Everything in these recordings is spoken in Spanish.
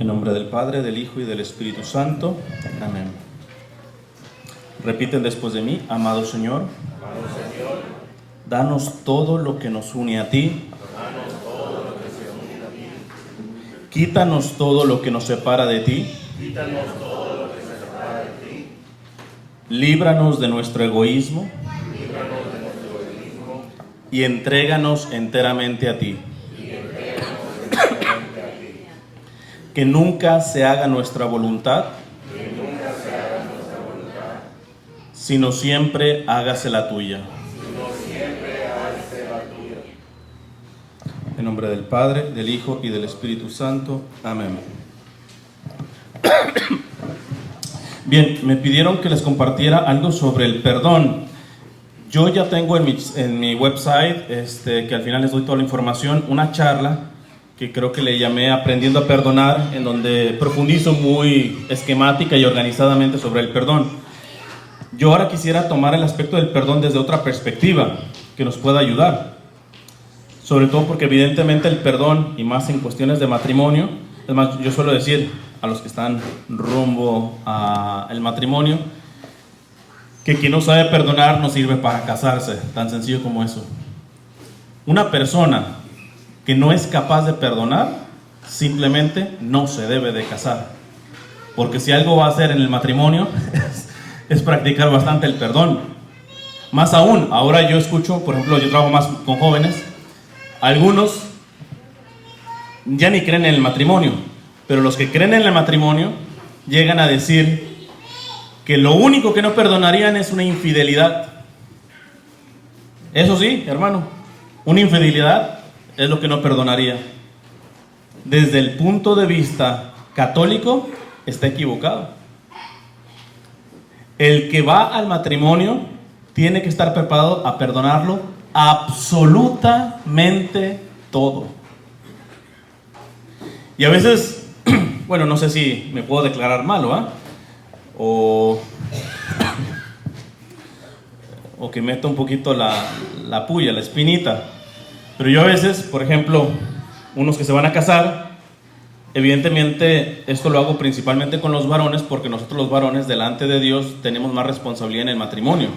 En nombre del Padre, del Hijo y del Espíritu Santo. Amén. Repiten después de mí: amado Señor, danos todo lo que nos une a ti. Quítanos todo lo que nos separa de ti. Líbranos de nuestro egoísmo. Y entréganos enteramente a ti. Que nunca se haga nuestra voluntad, sino siempre hágase la tuya. En nombre del Padre, del Hijo y del Espíritu Santo. Amén. Bien, me pidieron que les compartiera algo sobre el perdón. Yo ya tengo en mi website, que al final les doy toda la información, una charla que creo que le llamé Aprendiendo a Perdonar, en donde profundizo muy esquemática y organizadamente sobre el perdón. Yo ahora quisiera tomar el aspecto del perdón desde otra perspectiva que nos pueda ayudar, sobre todo porque evidentemente el perdón, y más en cuestiones de matrimonio, es más, yo suelo decir a los que están rumbo al matrimonio, que quien no sabe perdonar no sirve para casarse, tan sencillo como eso. Una persona que no es capaz de perdonar, simplemente no se debe de casar. Porque si algo va a hacer en el matrimonio, es practicar bastante el perdón. Más aún, ahora yo escucho, por ejemplo, yo trabajo más con jóvenes, algunos ya ni creen en el matrimonio, pero los que creen en el matrimonio llegan a decir que lo único que no perdonarían es una infidelidad. Eso sí, hermano, una infidelidad es lo que no perdonaría. Desde el punto de vista católico, está equivocado. El que va al matrimonio tiene que estar preparado a perdonarlo absolutamente todo. Y a veces, bueno, no sé si me puedo declarar malo, o que meto un poquito la puya, la espinita. Pero yo a veces, por ejemplo, unos que se van a casar, evidentemente esto lo hago principalmente con los varones, porque nosotros los varones delante de Dios tenemos más responsabilidad en el matrimonio.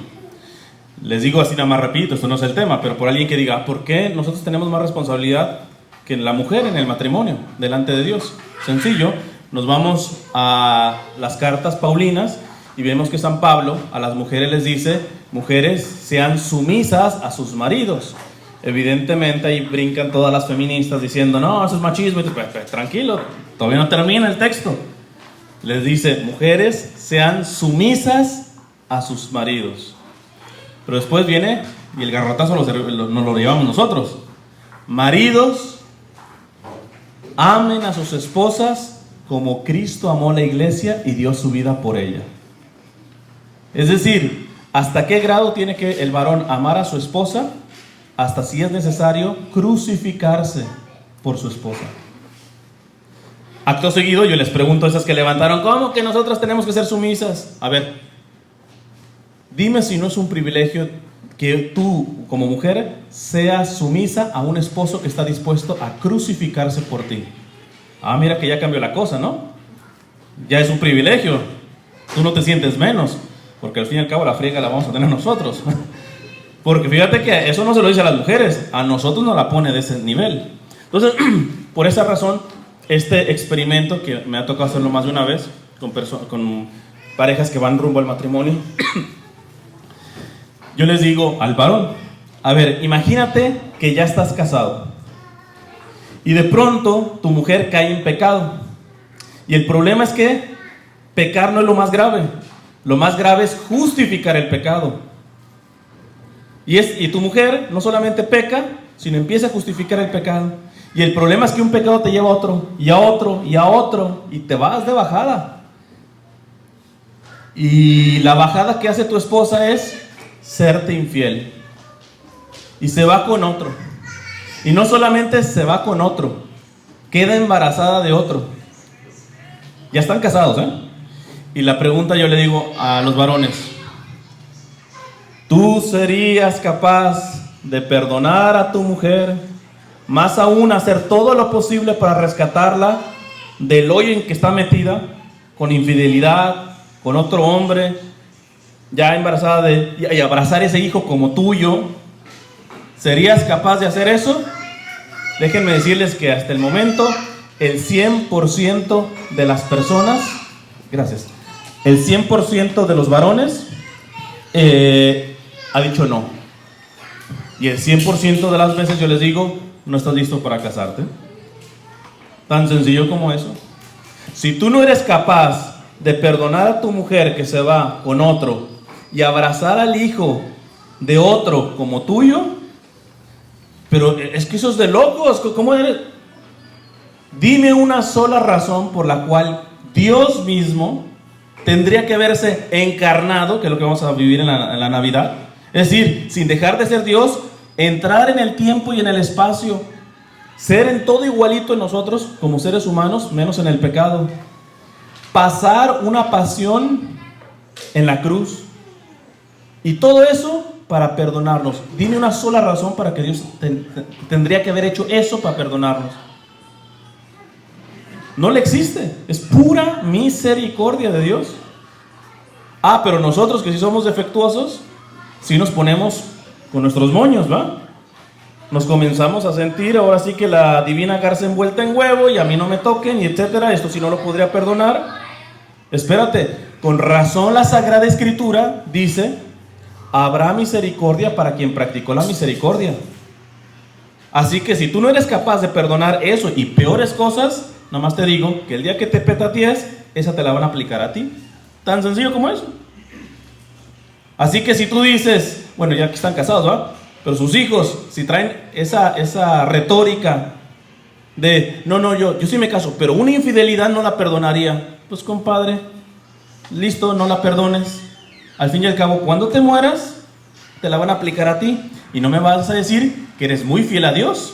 Les digo así nada más rapidito, esto no es el tema, pero por alguien que diga, ¿por qué nosotros tenemos más responsabilidad que la mujer en el matrimonio delante de Dios? Sencillo, nos vamos a las cartas paulinas y vemos que San Pablo a las mujeres les dice: mujeres, sean sumisas a sus maridos. Evidentemente ahí brincan todas las feministas diciendo, no, eso es machismo. Y pues, tranquilo, todavía no termina el texto. Les dice: mujeres, sean sumisas a sus maridos. Pero después viene, y el garrotazo nos lo llevamos nosotros: maridos, amen a sus esposas como Cristo amó la iglesia y dio su vida por ella. Es decir, ¿hasta qué grado tiene que el varón amar a su esposa? Hasta, si es necesario, crucificarse por su esposa. Acto seguido yo les pregunto a esas que levantaron, ¿cómo que nosotras tenemos que ser sumisas? A ver, dime si no es un privilegio que tú, como mujer, seas sumisa a un esposo que está dispuesto a crucificarse por ti. Ah, mira que ya cambió la cosa, ¿no? Ya es un privilegio. Tú no te sientes menos, porque al fin y al cabo la friega la vamos a tener nosotros. Porque fíjate que eso no se lo dice a las mujeres, a nosotros nos la pone de ese nivel. Entonces, por esa razón, este experimento que me ha tocado hacerlo más de una vez con parejas que van rumbo al matrimonio, yo les digo al varón: a ver, imagínate que ya estás casado y de pronto tu mujer cae en pecado. Y el problema es que pecar no es lo más grave. Lo más grave es justificar el pecado. Y tu mujer no solamente peca, sino empieza a justificar el pecado. Y el problema es que un pecado te lleva a otro, y a otro, y a otro, y te vas de bajada. Y la bajada que hace tu esposa es serte infiel. Y se va con otro. Y no solamente se va con otro, queda embarazada de otro. Ya están casados, Y la pregunta yo le digo a los varones: ¿tú serías capaz de perdonar a tu mujer, más aún hacer todo lo posible para rescatarla, del hoyo en que está metida, con infidelidad, con otro hombre, ya embarazada y abrazar ese hijo como tuyo, ¿serías capaz de hacer eso? Déjenme decirles que hasta el momento el 100% de las personas, gracias, el 100% de los varones ha dicho no. Y el 100% de las veces yo les digo, no estás listo para casarte. Tan sencillo como eso. Si tú no eres capaz de perdonar a tu mujer que se va con otro y abrazar al hijo de otro como tuyo, pero es que eso es de locos. ¿Cómo eres? Dime una sola razón por la cual Dios mismo tendría que verse encarnado, que es lo que vamos a vivir en la Navidad. Es decir, sin dejar de ser Dios, entrar en el tiempo y en el espacio, ser en todo igualito en nosotros como seres humanos, menos en el pecado. Pasar una pasión en la cruz. Y todo eso para perdonarnos. Dime una sola razón para que Dios tendría que haber hecho eso para perdonarnos. No le existe. Es pura misericordia de Dios. Pero nosotros que sí somos defectuosos, sí nos ponemos con nuestros moños, ¿va? Nos comenzamos a sentir ahora sí que la divina garza envuelta en huevo y a mí no me toquen y etcétera. Esto sí no lo podría perdonar. Espérate, con razón la Sagrada Escritura dice: habrá misericordia para quien practicó la misericordia. Así que si tú no eres capaz de perdonar eso y peores cosas, nomás te digo que el día que te petatees, esa te la van a aplicar a ti. Tan sencillo como eso. Así que si tú dices, bueno, ya que están casados, ¿va? Pero sus hijos, si traen esa retórica de, no, yo sí me caso, pero una infidelidad no la perdonaría. Pues compadre, listo, no la perdones. Al fin y al cabo, cuando te mueras, te la van a aplicar a ti. Y no me vas a decir que eres muy fiel a Dios.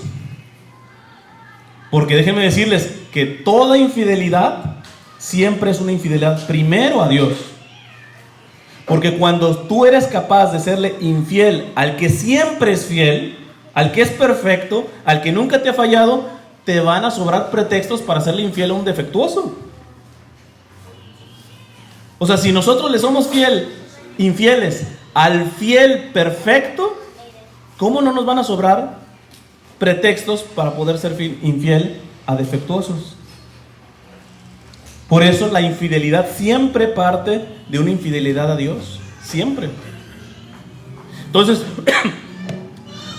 Porque déjenme decirles que toda infidelidad siempre es una infidelidad primero a Dios. Porque cuando tú eres capaz de serle infiel al que siempre es fiel, al que es perfecto, al que nunca te ha fallado, te van a sobrar pretextos para serle infiel a un defectuoso. O sea, si nosotros le somos infieles al fiel perfecto, ¿cómo no nos van a sobrar pretextos para poder ser infiel a defectuosos? Por eso la infidelidad siempre parte de una infidelidad a Dios. Siempre. Entonces,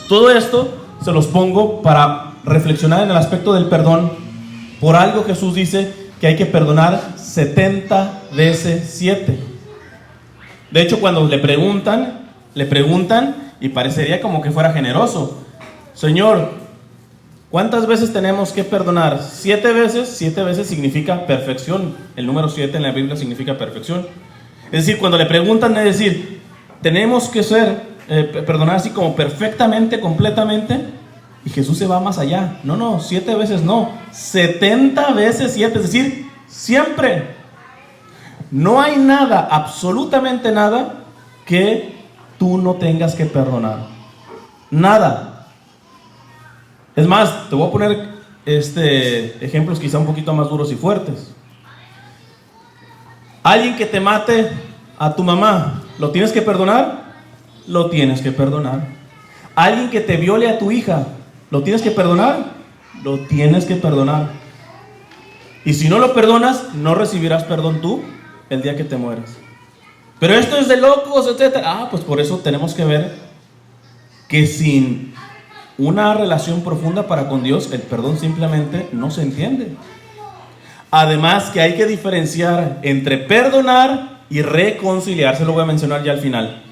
todo esto se los pongo para reflexionar en el aspecto del perdón. Por algo Jesús dice que hay que perdonar 70 veces 7. De hecho, cuando le preguntan y parecería como que fuera generoso. Señor, ¿cuántas veces tenemos que perdonar? 7 veces. 7 veces significa perfección. El número 7 en la Biblia significa perfección. Es decir, cuando le preguntan, es decir, tenemos que perdonar así como perfectamente, completamente. Y Jesús se va más allá. No, 7 veces no. 70 veces 7, es decir, siempre. No hay nada, absolutamente nada, que tú no tengas que perdonar. Nada. Es más, te voy a poner ejemplos quizá un poquito más duros y fuertes. Alguien que te mate a tu mamá, ¿lo tienes que perdonar? Lo tienes que perdonar. Alguien que te viole a tu hija, ¿lo tienes que perdonar? Lo tienes que perdonar. Y si no lo perdonas, no recibirás perdón tú el día que te mueras. Pero esto es de locos, etcétera. Pues por eso tenemos que ver que sin una relación profunda para con Dios, el perdón simplemente no se entiende. Además que hay que diferenciar entre perdonar y reconciliarse, lo voy a mencionar ya al final.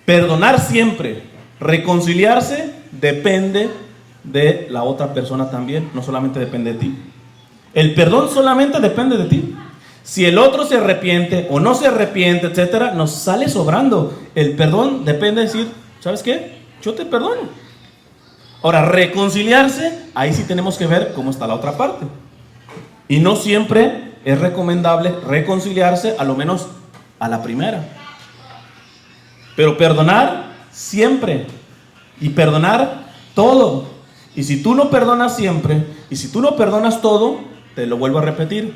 Perdonar siempre, reconciliarse depende de la otra persona también, no solamente depende de ti. El perdón solamente depende de ti. Si el otro se arrepiente o no se arrepiente, etcétera, nos sale sobrando. El perdón depende de decir, ¿sabes qué? Yo te perdono. Ahora, reconciliarse, ahí sí tenemos que ver cómo está la otra parte. Y no siempre es recomendable reconciliarse, a lo menos a la primera. Pero perdonar siempre. Y perdonar todo. Y si tú no perdonas siempre, y si tú no perdonas todo, te lo vuelvo a repetir,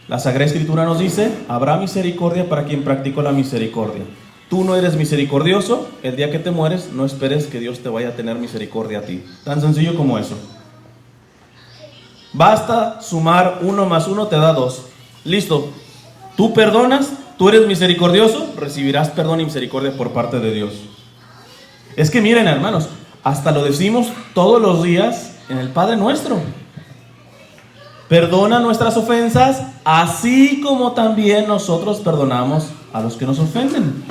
la Sagrada Escritura nos dice, habrá misericordia para quien practicó la misericordia. Tú no eres misericordioso, el día que te mueres, no esperes que Dios te vaya a tener misericordia a ti. Tan sencillo como eso. Basta sumar 1 más 1 te da 2. Listo. Tú perdonas, tú eres misericordioso, recibirás perdón y misericordia por parte de Dios. Es que miren, hermanos, hasta lo decimos todos los días en el Padre Nuestro. Perdona nuestras ofensas, así como también nosotros perdonamos a los que nos ofenden.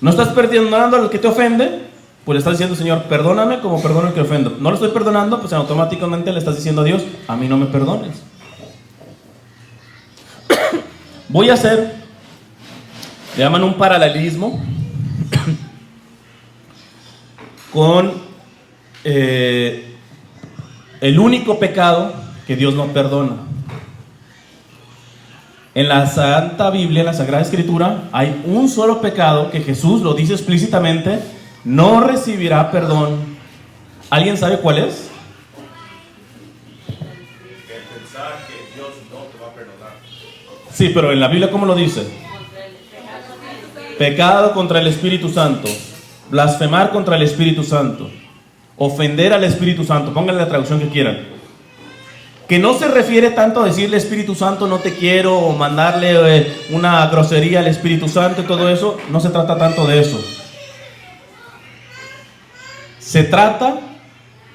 ¿No estás perdonando al que te ofende? Pues le estás diciendo, Señor, perdóname como perdono al que ofendo. No lo estoy perdonando, pues automáticamente le estás diciendo a Dios, a mí no me perdones. Voy a hacer, le llaman un paralelismo con el único pecado que Dios no perdona. En la Santa Biblia, en la Sagrada Escritura, hay un solo pecado que Jesús lo dice explícitamente, no recibirá perdón. ¿Alguien sabe cuál es? El pensar que Dios no te va a perdonar. Sí, pero en la Biblia, ¿cómo lo dice? Pecado contra el Espíritu Santo, blasfemar contra el Espíritu Santo, ofender al Espíritu Santo. Pónganle la traducción que quieran. Que no se refiere tanto a decirle Espíritu Santo no te quiero, o mandarle una grosería al Espíritu Santo y todo eso. No se trata tanto de eso. Se trata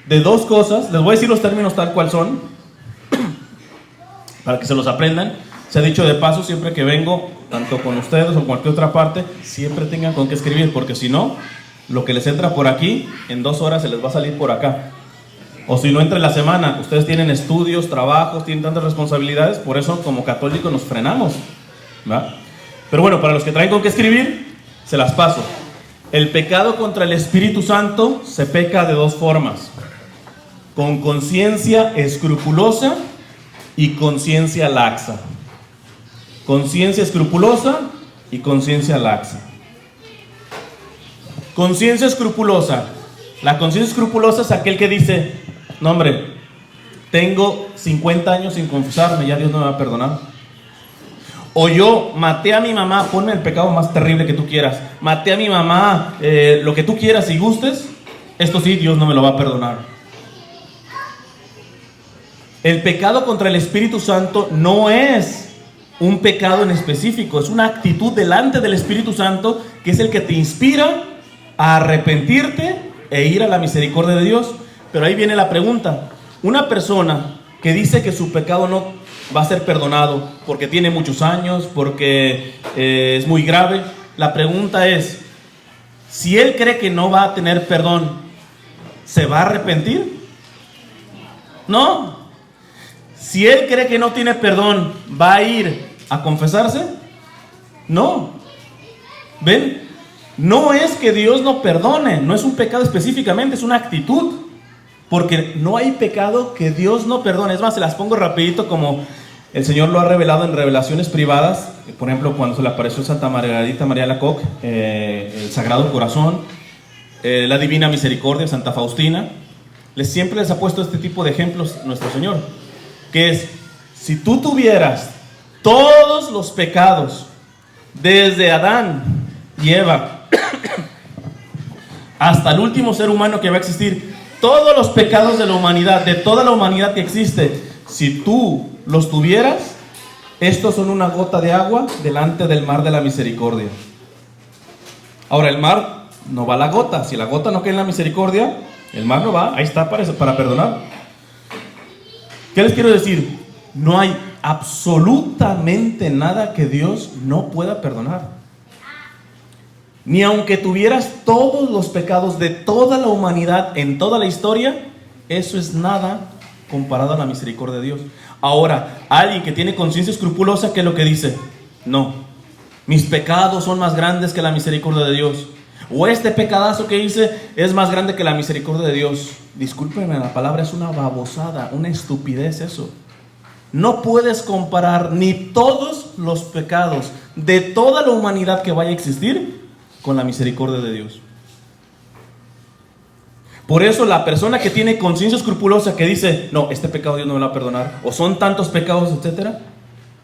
de dos cosas. Les voy a decir los términos tal cual son, para que se los aprendan. Se ha dicho de paso, siempre que vengo, tanto con ustedes o en cualquier otra parte, siempre tengan con qué escribir, porque si no, lo que les entra por aquí, en 2 horas se les va a salir por acá. O si no entra en la semana, ustedes tienen estudios, trabajos, tienen tantas responsabilidades, por eso como católicos nos frenamos, ¿verdad? Pero bueno, para los que traen con qué escribir, se las paso. El pecado contra el Espíritu Santo se peca de 2 formas: con conciencia escrupulosa y conciencia laxa. Conciencia escrupulosa y conciencia laxa. Conciencia escrupulosa. La conciencia escrupulosa es aquel que dice, no hombre, tengo 50 años sin confesarme, ya Dios no me va a perdonar. O yo maté a mi mamá, ponme el pecado más terrible que tú quieras, maté a mi mamá, lo que tú quieras y gustes, esto sí, Dios no me lo va a perdonar. El pecado contra el Espíritu Santo no es un pecado en específico, es una actitud delante del Espíritu Santo que es el que te inspira a arrepentirte e ir a la misericordia de Dios. Pero ahí viene la pregunta: una persona que dice que su pecado no va a ser perdonado porque tiene muchos años, porque es muy grave, la pregunta es, si él cree que no va a tener perdón, ¿se va a arrepentir? No. Si él cree que no tiene perdón, ¿va a ir a confesarse? No. ¿Ven? No es que Dios no perdone, no es un pecado específicamente, es una actitud. Porque no hay pecado que Dios no perdone. Es más, se las pongo rapidito como el Señor lo ha revelado en revelaciones privadas. Por ejemplo, cuando se le apareció Santa Margarita María Alacoque, el Sagrado Corazón, la Divina Misericordia, Santa Faustina. Siempre les ha puesto este tipo de ejemplos nuestro Señor. Que es, si tú tuvieras todos los pecados desde Adán y Eva hasta el último ser humano que va a existir, todos los pecados de la humanidad, de toda la humanidad que existe, si tú los tuvieras, estos son una gota de agua delante del mar de la misericordia. Ahora, el mar no va a la gota. Si la gota no cae en la misericordia, el mar no va. Ahí está para perdonar. ¿Qué les quiero decir? No hay absolutamente nada que Dios no pueda perdonar. Ni aunque tuvieras todos los pecados de toda la humanidad en toda la historia, eso es nada comparado a la misericordia de Dios. Ahora, alguien que tiene conciencia escrupulosa, ¿qué es lo que dice? No, mis pecados son más grandes que la misericordia de Dios. O este pecadazo que hice es más grande que la misericordia de Dios. Discúlpenme, la palabra es una babosada, una estupidez eso. No puedes comparar ni todos los pecados de toda la humanidad que vaya a existir con la misericordia de Dios. Por eso la persona que tiene conciencia escrupulosa, que dice, no, este pecado Dios no me lo va a perdonar, o son tantos pecados, etcétera,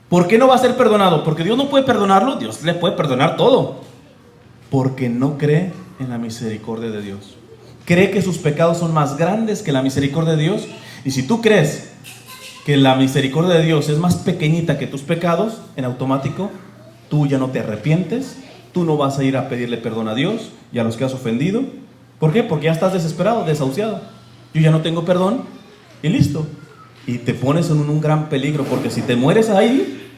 ¿por qué no va a ser perdonado? Porque Dios no puede perdonarlo. Dios le puede perdonar todo, porque no cree en la misericordia de Dios. Cree que sus pecados son más grandes que la misericordia de Dios. Y si tú crees que la misericordia de Dios es más pequeñita que tus pecados, en automático tú ya no te arrepientes, tú no vas a ir a pedirle perdón a Dios y a los que has ofendido. ¿Por qué? Porque ya estás desesperado, desahuciado. Yo ya no tengo perdón y listo. Y te pones en un gran peligro, porque si te mueres ahí,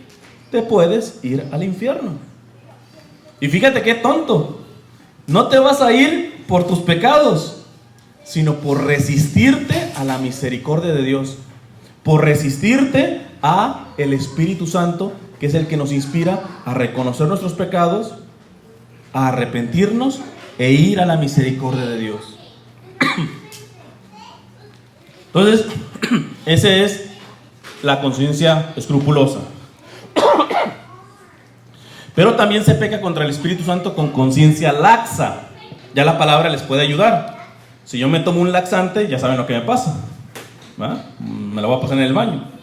te puedes ir al infierno. Y fíjate qué tonto. No te vas a ir por tus pecados, sino por resistirte a la misericordia de Dios, por resistirte a el Espíritu Santo, que es el que nos inspira a reconocer nuestros pecados, a arrepentirnos e ir a la misericordia de Dios. Entonces, esa es la conciencia escrupulosa. Pero también se peca contra el Espíritu Santo con conciencia laxa. Ya la palabra les puede ayudar. Si yo me tomo un laxante, ya saben lo que me pasa, ¿va? Me la voy a pasar en el baño.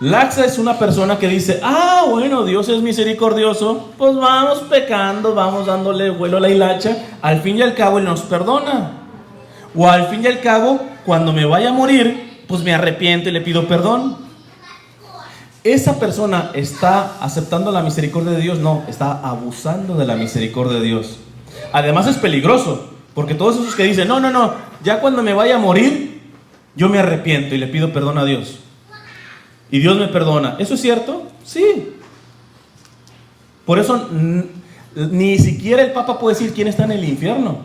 Laxa es una persona que dice, bueno, Dios es misericordioso, pues vamos pecando, vamos dándole vuelo a la hilacha, al fin y al cabo Él nos perdona. O al fin y al cabo, cuando me vaya a morir, pues me arrepiento y le pido perdón. ¿Esa persona está aceptando la misericordia de Dios? No, está abusando de la misericordia de Dios. Además es peligroso, porque todos esos que dicen, no, ya cuando me vaya a morir, yo me arrepiento y le pido perdón a Dios. Y Dios me perdona. ¿Eso es cierto? Sí. Por eso ni siquiera el Papa puede decir quién está en el infierno.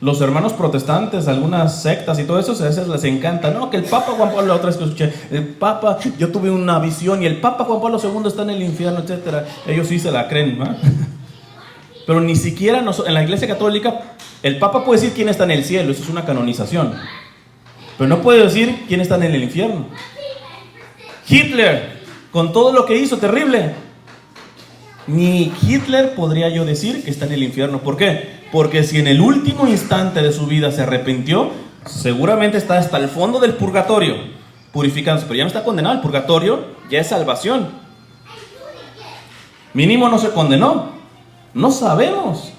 Los hermanos protestantes, algunas sectas y todo eso, a veces les encanta. No, que el Papa Juan Pablo, la otra vez que escuché, el Papa, yo tuve una visión y el Papa Juan Pablo II está en el infierno, etcétera. Ellos sí se la creen, ¿no? Pero ni siquiera en la Iglesia Católica el Papa puede decir quién está en el cielo. Eso es una canonización. Pero no puede decir quién está en el infierno. Hitler, con todo lo que hizo, terrible, ni Hitler podría yo decir que está en el infierno. ¿Por qué? Porque si en el último instante de su vida se arrepintió, seguramente está hasta el fondo del purgatorio, purificándose. Pero ya no está condenado. El purgatorio ya es salvación. Mínimo no se condenó. No sabemos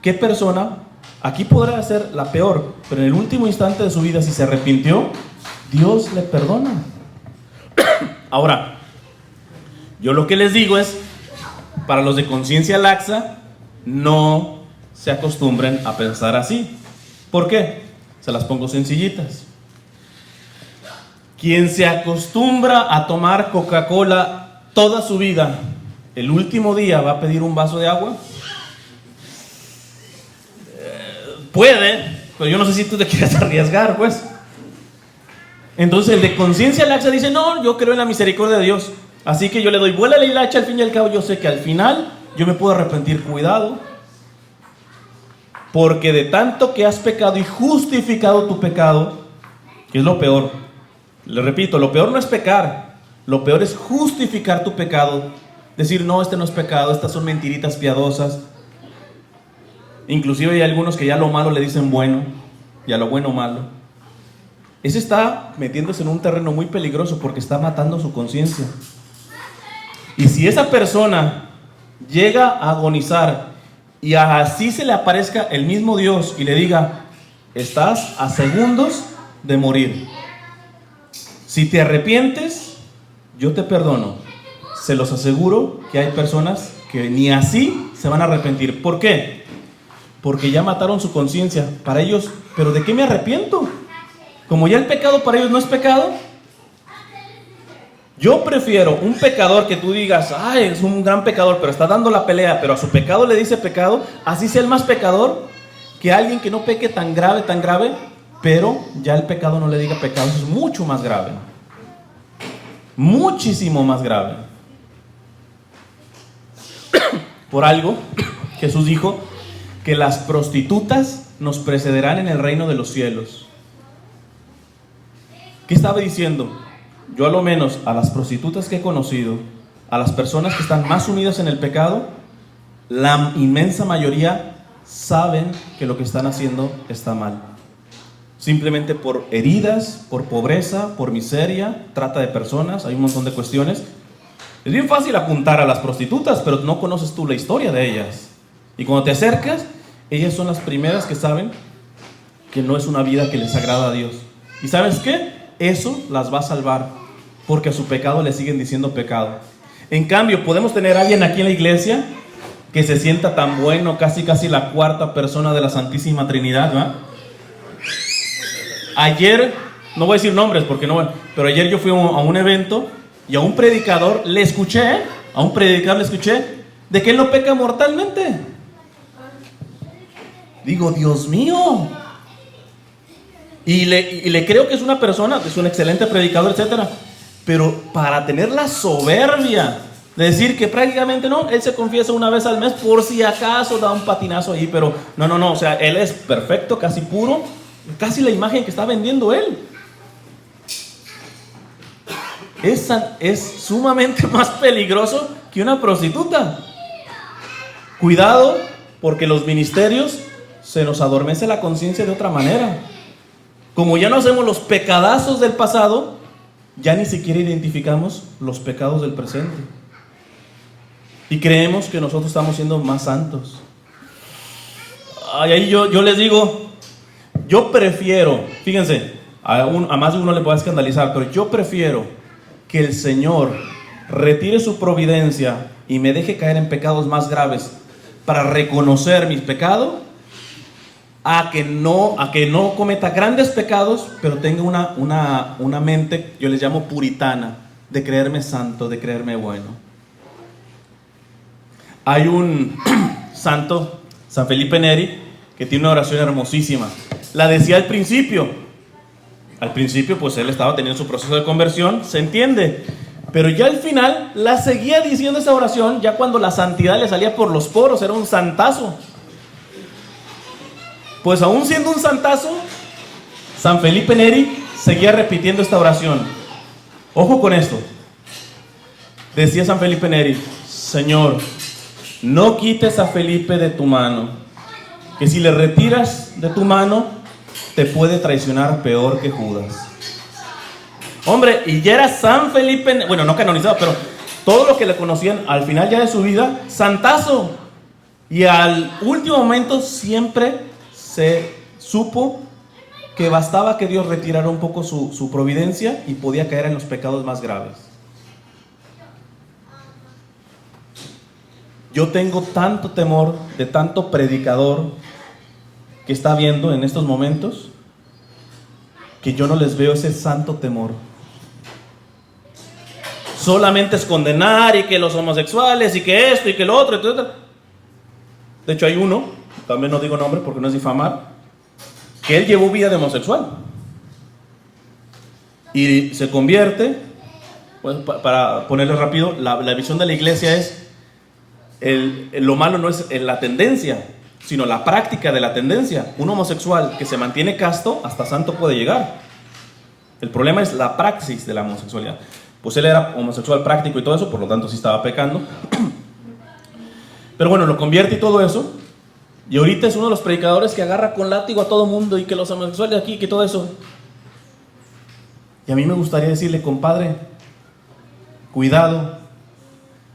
qué persona aquí podrá ser la peor, pero en el último instante de su vida, si se arrepintió, Dios le perdona. Ahora, yo lo que les digo es, para los de conciencia laxa, no se acostumbren a pensar así. ¿Por qué? Se las pongo sencillitas. Quien se acostumbra a tomar Coca-Cola toda su vida, el último día va a pedir un vaso de agua. Puede, pero yo no sé si tú te quieres arriesgar, pues. Entonces el de conciencia laxa dice, no, yo creo en la misericordia de Dios, así que yo le doy vuela a la hilacha, al fin y al cabo yo sé que al final yo me puedo arrepentir. Cuidado, porque de tanto que has pecado y justificado tu pecado, que es lo peor, le repito, lo peor no es pecar, lo peor es justificar tu pecado, decir, no, este no es pecado, estas son mentiritas piadosas. Inclusive hay algunos que ya lo malo le dicen bueno, y a lo bueno malo. Ese está metiéndose en un terreno muy peligroso, porque está matando su conciencia. Y si esa persona llega a agonizar y así se le aparezca el mismo Dios y le diga, estás a segundos de morir, si te arrepientes, yo te perdono. Se los aseguro que hay personas que ni así se van a arrepentir. ¿Por qué? Porque ya mataron su conciencia. Para ellos, ¿pero de qué me arrepiento? Como ya el pecado para ellos no es pecado. Yo prefiero un pecador que tú digas, ay, es un gran pecador, pero está dando la pelea, pero a su pecado le dice pecado, así sea el más pecador, que alguien que no peque tan grave, pero ya el pecado no le diga pecado. Eso es mucho más grave. Muchísimo más grave. Por algo, Jesús dijo que las prostitutas nos precederán en el reino de los cielos. ¿Qué estaba diciendo? Yo a lo menos a las prostitutas que he conocido, a las personas que están más sumidas en el pecado, la inmensa mayoría saben que lo que están haciendo está mal. Simplemente por heridas, por pobreza, por miseria, trata de personas, hay un montón de cuestiones. Es bien fácil apuntar a las prostitutas, pero no conoces tú la historia de ellas. Y cuando te acercas, ellas son las primeras que saben que no es una vida que les agrada a Dios. ¿Y sabes qué? Eso las va a salvar, porque a su pecado le siguen diciendo pecado. En cambio, podemos tener a alguien aquí en la iglesia que se sienta tan bueno, casi la cuarta persona de la Santísima Trinidad, ¿verdad? Ayer, no voy a decir nombres porque no, pero ayer yo fui a un evento y a un predicador le escuché, de que él no peca mortalmente. Digo, Dios mío. Y le creo que es una persona, es un excelente predicador, etcétera. Pero para tener la soberbia de decir que prácticamente no, él se confiesa una vez al mes por si acaso da un patinazo ahí, pero no, o sea, él es perfecto, casi puro, casi la imagen que está vendiendo él. Es sumamente más peligroso que una prostituta. Cuidado, porque los ministerios se nos adormece la conciencia de otra manera. Como ya no hacemos los pecadazos del pasado, ya ni siquiera identificamos los pecados del presente. Y creemos que nosotros estamos siendo más santos. Ahí yo les digo, yo prefiero, fíjense, a más de uno le puede escandalizar, pero yo prefiero que el Señor retire su providencia y me deje caer en pecados más graves para reconocer mis pecados, a que no cometa grandes pecados, pero tenga una mente, yo les llamo puritana, de creerme santo, de creerme bueno. Hay un santo, San Felipe Neri, que tiene una oración hermosísima. La decía al principio pues él estaba teniendo su proceso de conversión, se entiende, pero ya al final la seguía diciendo esa oración, ya cuando la santidad le salía por los poros, era un santazo. Pues aún siendo un santazo, San Felipe Neri seguía repitiendo esta oración. Ojo con esto. Decía San Felipe Neri: Señor, no quites a Felipe de tu mano, que si le retiras de tu mano, te puede traicionar peor que Judas. Hombre, y ya era San Felipe, bueno, no canonizado, pero todos los que le conocían al final ya de su vida, santazo. Y al último momento siempre se supo que bastaba que Dios retirara un poco su providencia y podía caer en los pecados más graves. Yo tengo tanto temor de tanto predicador que está viendo en estos momentos, que yo no les veo ese santo temor. Solamente es condenar y que los homosexuales y que esto y que lo otro, etc. De hecho hay uno, también no digo nombre porque no es difamar, que él llevó vida de homosexual y se convierte, pues, para ponerle rápido, la visión de la iglesia es lo malo no es la tendencia, sino la práctica de la tendencia. Un homosexual que se mantiene casto hasta santo puede llegar. El problema es la praxis de la homosexualidad. Pues él era homosexual práctico y todo eso, por lo tanto sí estaba pecando. Pero bueno, lo convierte y todo eso. Y ahorita es uno de los predicadores que agarra con látigo a todo mundo y que los homosexuales aquí, que todo eso. Y a mí me gustaría decirle, compadre, cuidado,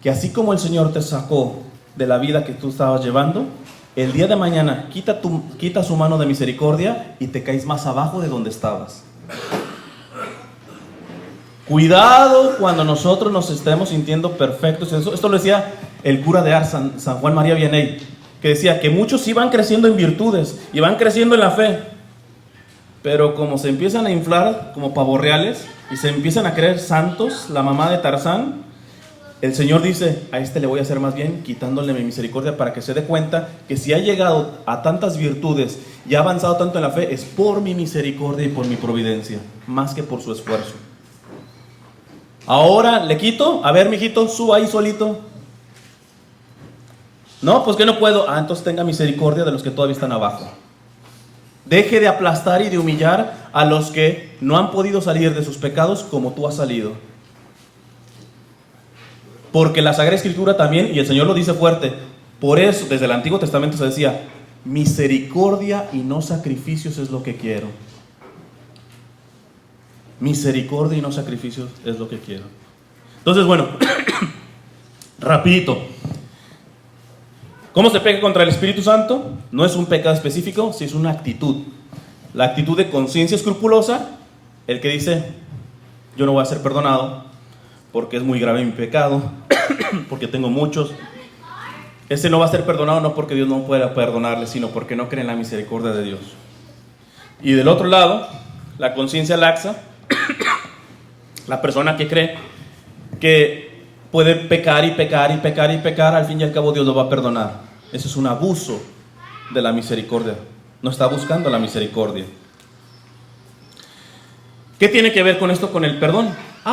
que así como el Señor te sacó de la vida que tú estabas llevando, el día de mañana quita su mano de misericordia y te caes más abajo de donde estabas. Cuidado cuando nosotros nos estemos sintiendo perfectos. Esto lo decía el cura de Ars, San Juan María Vianney, que decía que muchos iban creciendo en virtudes y van creciendo en la fe, pero como se empiezan a inflar como pavorreales y se empiezan a creer santos, la mamá de Tarzán, el Señor dice: a este le voy a hacer más bien quitándole mi misericordia, para que se dé cuenta que si ha llegado a tantas virtudes y ha avanzado tanto en la fe, es por mi misericordia y por mi providencia, más que por su esfuerzo. Ahora le quito, a ver, mijito, suba ahí solito. No, pues que no puedo. Entonces tenga misericordia de los que todavía están abajo. Deje de aplastar y de humillar a los que no han podido salir de sus pecados como tú has salido. Porque la Sagrada Escritura también, y el Señor lo dice fuerte, Por eso, desde el Antiguo Testamento se decía, misericordia y no sacrificios es lo que quiero. Misericordia y no sacrificios es lo que quiero. Entonces, bueno, rapidito. ¿Cómo se peca contra el Espíritu Santo? No es un pecado específico, sí es una actitud. La actitud de conciencia escrupulosa, el que dice, yo no voy a ser perdonado porque es muy grave mi pecado, porque tengo muchos. Ese no va a ser perdonado no porque Dios no pueda perdonarle, sino porque no cree en la misericordia de Dios. Y del otro lado, la conciencia laxa, la persona que cree que puede pecar y pecar y pecar y pecar, al fin y al cabo Dios lo va a perdonar. Eso es un abuso de la misericordia. No está buscando la misericordia. ¿Qué tiene que ver con esto, con el perdón?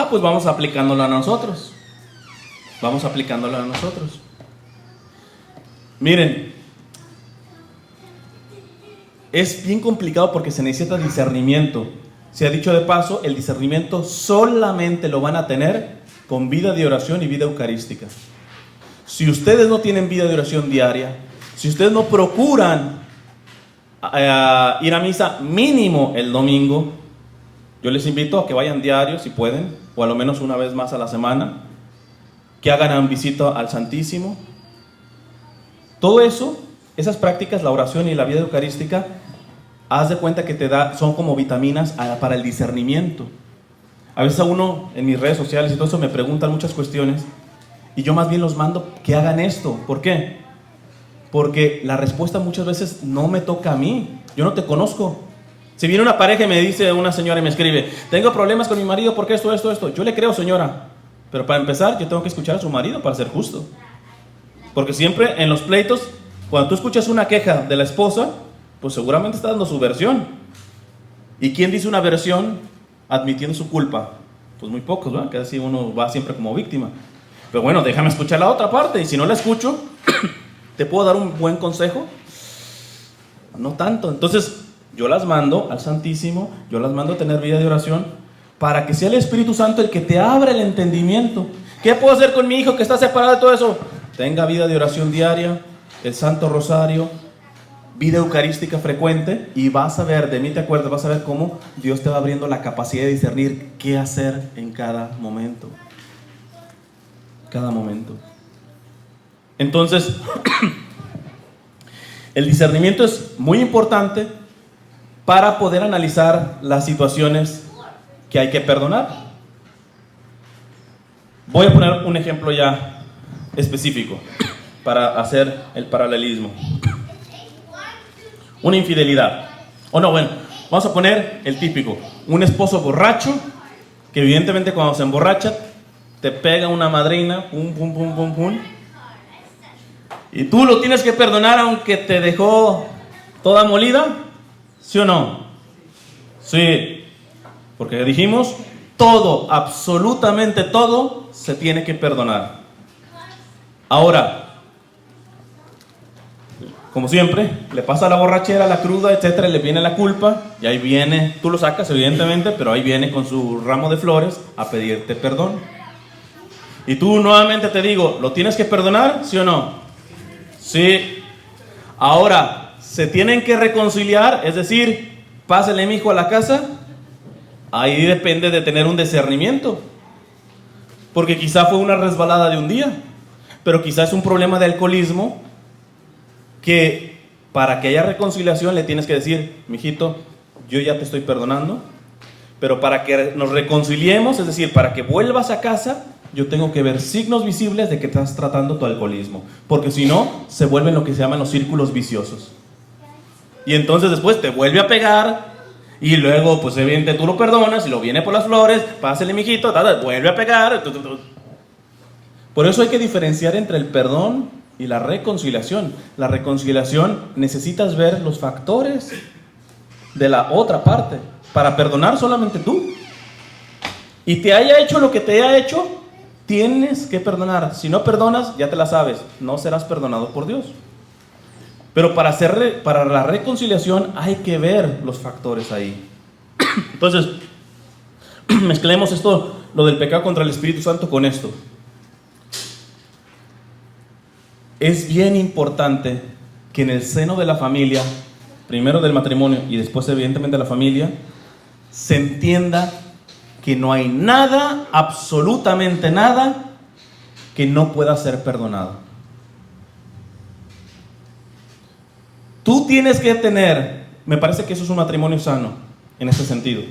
Pues vamos aplicándolo a nosotros. Vamos aplicándolo a nosotros. Miren, es bien complicado porque se necesita discernimiento. Se ha dicho de paso, el discernimiento solamente lo van a tener con vida de oración y vida eucarística. Si ustedes no tienen vida de oración diaria, si ustedes no procuran ir a misa mínimo el domingo, yo les invito a que vayan diario si pueden, o a lo menos una vez más a la semana, que hagan un visita al Santísimo. Todo eso, esas prácticas, la oración y la vida eucarística, haz de cuenta que son como vitaminas para el discernimiento. A veces a uno en mis redes sociales y todo eso me preguntan muchas cuestiones y yo más bien los mando que hagan esto. ¿Por qué? Porque la respuesta muchas veces no me toca a mí. Yo no te conozco. Si viene una pareja y me dice una señora y me escribe, tengo problemas con mi marido porque esto, yo le creo, señora. Pero para empezar, yo tengo que escuchar a su marido para ser justo. Porque siempre en los pleitos, cuando tú escuchas una queja de la esposa, pues seguramente está dando su versión. ¿Y quién dice una versión admitiendo su culpa? Pues muy pocos, ¿verdad? Que así uno va siempre como víctima. Pero bueno, déjame escuchar la otra parte. Y si no la escucho, ¿te puedo dar un buen consejo? No tanto. Entonces, yo las mando al Santísimo, yo las mando a tener vida de oración, para que sea el Espíritu Santo el que te abra el entendimiento. ¿Qué puedo hacer con mi hijo que está separado de todo eso? Tenga vida de oración diaria, el Santo Rosario, vida eucarística frecuente, y vas a ver, de mí te acuerdas, vas a ver cómo Dios te va abriendo la capacidad de discernir qué hacer en cada momento. Cada momento. Entonces, el discernimiento es muy importante para poder analizar las situaciones que hay que perdonar. Voy a poner un ejemplo ya específico para hacer el paralelismo. Una infidelidad. Bueno, vamos a poner el típico. Un esposo borracho que evidentemente cuando se emborracha te pega una madrina, pum, pum, pum, pum, pum. Y tú lo tienes que perdonar aunque te dejó toda molida. ¿Sí o no? Sí. Porque dijimos, todo, absolutamente todo, se tiene que perdonar. Ahora, como siempre, le pasa la borrachera, la cruda, etcétera, le viene la culpa, y ahí viene, tú lo sacas evidentemente, pero ahí viene con su ramo de flores a pedirte perdón. Y tú nuevamente te digo, ¿lo tienes que perdonar? ¿Sí o no? Sí. Ahora, ¿se tienen que reconciliar? Es decir, pásale mi hijo a la casa. Ahí depende de tener un discernimiento. Porque quizá fue una resbalada de un día, pero quizá es un problema de alcoholismo que para que haya reconciliación le tienes que decir, mijito, yo ya te estoy perdonando, pero para que nos reconciliemos, es decir, para que vuelvas a casa, yo tengo que ver signos visibles de que estás tratando tu alcoholismo, porque si no, se vuelven lo que se llaman los círculos viciosos. Y entonces después te vuelve a pegar, y luego, pues evidentemente tú lo perdonas, y lo viene por las flores, pásale mijito, vuelve a pegar. Por eso hay que diferenciar entre el perdón y la reconciliación. La reconciliación necesitas ver los factores de la otra parte. Para perdonar solamente tú. Y te haya hecho lo que te haya hecho, tienes que perdonar. Si no perdonas, ya te la sabes, no serás perdonado por Dios. Pero para la reconciliación hay que ver los factores ahí. Entonces, mezclemos esto, lo del pecado contra el Espíritu Santo, con esto. es bien importante que en el seno de la familia, primero del matrimonio y después evidentemente de la familia, se entienda que no hay nada, absolutamente nada, que no pueda ser perdonado. Tú tienes que tener, me parece que eso es un matrimonio sano, en ese sentido.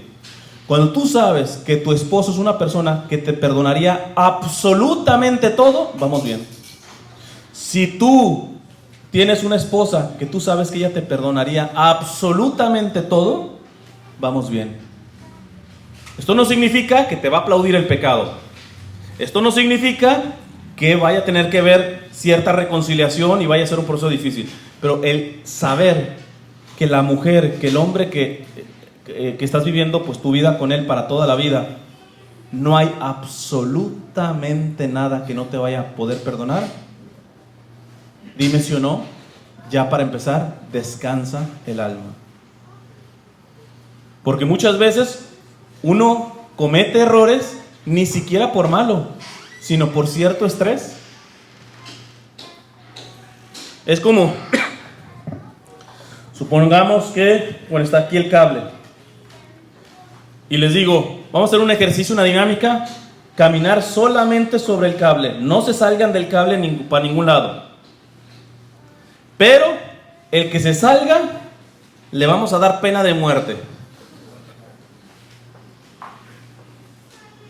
Cuando tú sabes que tu esposo es una persona que te perdonaría absolutamente todo, vamos bien. Si tú tienes una esposa que tú sabes que ella te perdonaría absolutamente todo, vamos bien. Esto no significa que te va a aplaudir el pecado. Esto no significa que vaya a tener que ver cierta reconciliación y vaya a ser un proceso difícil. Pero el saber que la mujer, que el hombre que estás viviendo pues tu vida con él para toda la vida, no hay absolutamente nada que no te vaya a poder perdonar. Dime si o no, ya para empezar, descansa el alma. Porque muchas veces uno comete errores ni siquiera por malo, sino por cierto estrés. Es como, supongamos que, bueno, está aquí el cable. Y les digo, vamos a hacer un ejercicio, una dinámica, caminar solamente sobre el cable. No se salgan del cable para ningún lado. Pero el que se salga, le vamos a dar pena de muerte.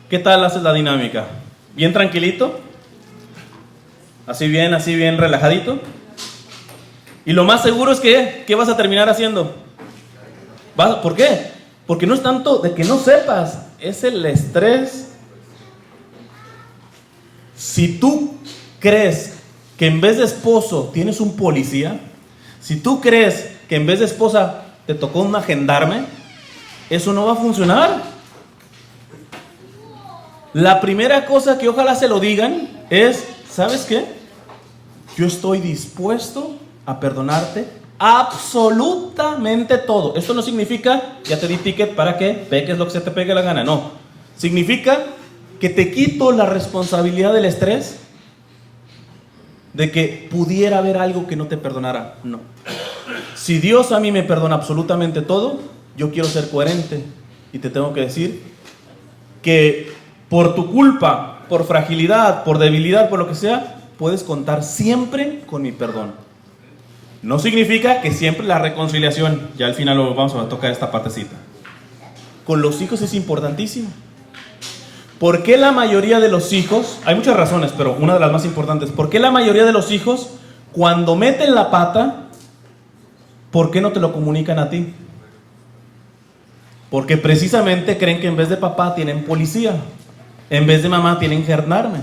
¿Qué tal haces la dinámica? ¿Bien tranquilito? Así bien relajadito. Y lo más seguro es que, ¿qué vas a terminar haciendo? ¿Por qué? Porque no es tanto de que no sepas, es el estrés. Si tú crees que en vez de esposo tienes un policía, si tú crees que en vez de esposa te tocó un gendarme, eso no va a funcionar. La primera cosa que ojalá se lo digan es, ¿sabes qué? Yo estoy dispuesto a perdonarte absolutamente todo. Esto no significa, ya te di ticket para que peques lo que se te pegue la gana, no. Significa que te quito la responsabilidad del estrés de que pudiera haber algo que no te perdonara. No. Si Dios a mí me perdona absolutamente todo, yo quiero ser coherente y te tengo que decir que por tu culpa, por fragilidad, por debilidad, por lo que sea, puedes contar siempre con mi perdón. No significa que siempre la reconciliación, ya al final lo vamos a tocar esta partecita. Con los hijos es importantísimo. ¿Por qué la mayoría de los hijos, hay muchas razones, pero una de las más importantes, ¿por qué la mayoría de los hijos, cuando meten la pata, ¿por qué no te lo comunican a ti? Porque precisamente creen que en vez de papá tienen policía, en vez de mamá tienen gendarme.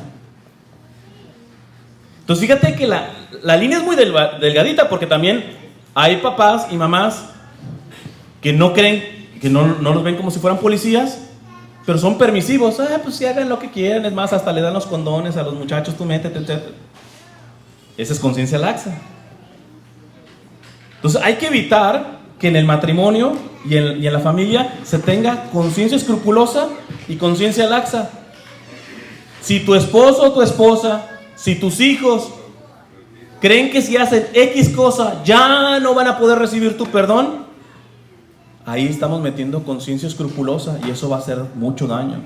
Entonces fíjate que la línea es muy delgadita, porque también hay papás y mamás que no creen, que no los ven como si fueran policías, pero son permisivos. Pues sí, hagan lo que quieran, es más, hasta le dan los condones a los muchachos, tú métete, etc. Esa es conciencia laxa. Entonces hay que evitar que en el matrimonio y en la familia se tenga conciencia escrupulosa y conciencia laxa. Si tu esposo o tu esposa, si tus hijos creen que si hacen X cosa ya no van a poder recibir tu perdón, ahí estamos metiendo conciencia escrupulosa y eso va a hacer mucho daño.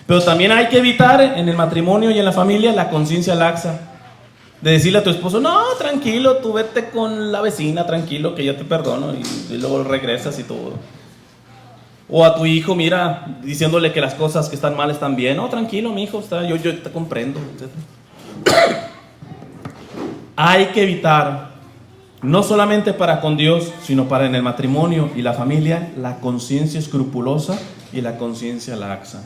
Pero también hay que evitar en el matrimonio y en la familia la conciencia laxa. De decirle a tu esposo, no, tranquilo, tú vete con la vecina, tranquilo, que yo te perdono, y luego regresas y todo. O a tu hijo, mira, diciéndole que las cosas que están mal están bien. No, tranquilo, mi hijo, yo te comprendo, etc. Hay que evitar, no solamente para con Dios, sino para en el matrimonio y la familia, la conciencia escrupulosa y la conciencia laxa.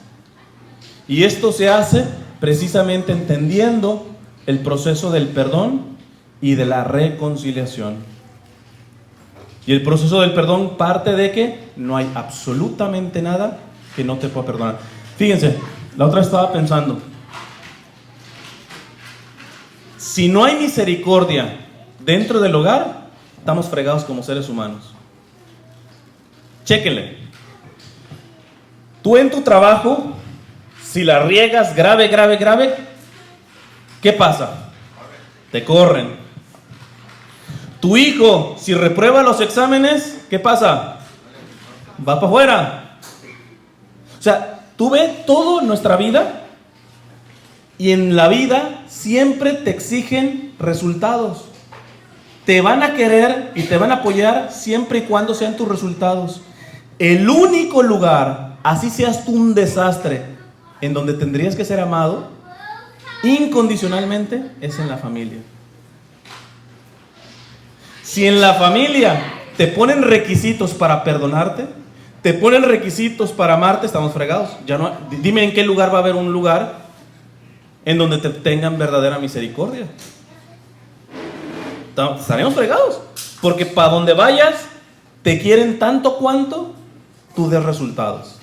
Y esto se hace precisamente entendiendo el proceso del perdón y de la reconciliación. Y el proceso del perdón parte de que no hay absolutamente nada que no te pueda perdonar. Fíjense, la otra vez estaba pensando, si no hay misericordia dentro del hogar, estamos fregados como seres humanos. Chéquenle. Tú en tu trabajo, si la riegas grave, ¿qué pasa? te corren. Tu hijo, si reprueba los exámenes, ¿qué pasa? Va para afuera. O sea, tú ves todo en nuestra vida y en la vida siempre te exigen resultados. Te van a querer y te van a apoyar siempre y cuando sean tus resultados. El único lugar, así seas tú un desastre, en donde tendrías que ser amado incondicionalmente, es en la familia. Si en la familia te ponen requisitos para perdonarte, te ponen requisitos para amarte, estamos fregados. Ya no, dime en qué lugar va a haber un lugar en donde te tengan verdadera misericordia. Estaremos fregados, porque para donde vayas te quieren tanto cuanto tú des resultados.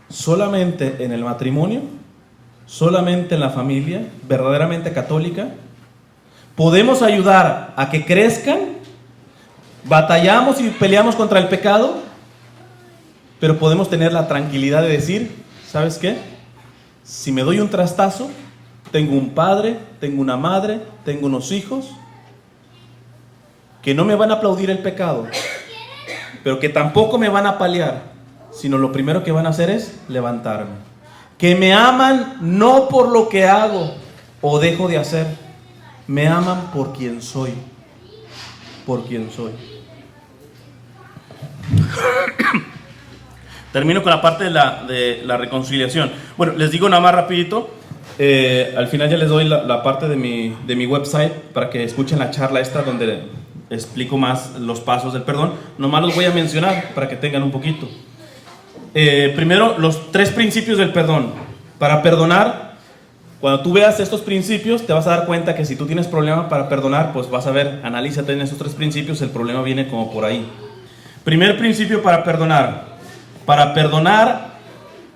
Solamente en el matrimonio, solamente en la familia verdaderamente católica, podemos ayudar a que crezcan. Batallamos y peleamos contra el pecado, pero podemos tener la tranquilidad de decir, ¿sabes qué? Si me doy un trastazo, tengo un padre, tengo una madre, tengo unos hijos que no me van a aplaudir el pecado, pero que tampoco me van a paliar, sino lo primero que van a hacer es levantarme. Que me aman no por lo que hago o dejo de hacer, me aman por quien soy, por quien soy. Termino con la parte de la reconciliación. Bueno, les digo nada más rapidito. Al final ya les doy la parte de mi website para que escuchen la charla esta donde explico más los pasos del perdón. Nomás los voy a mencionar para que tengan un poquito. Primero, los 3 principios del perdón. Para perdonar, cuando tú veas estos principios, te vas a dar cuenta que si tú tienes problema para perdonar, pues vas a ver, analízate en esos 3 principios, el problema viene como por ahí. Primer principio para perdonar. Para perdonar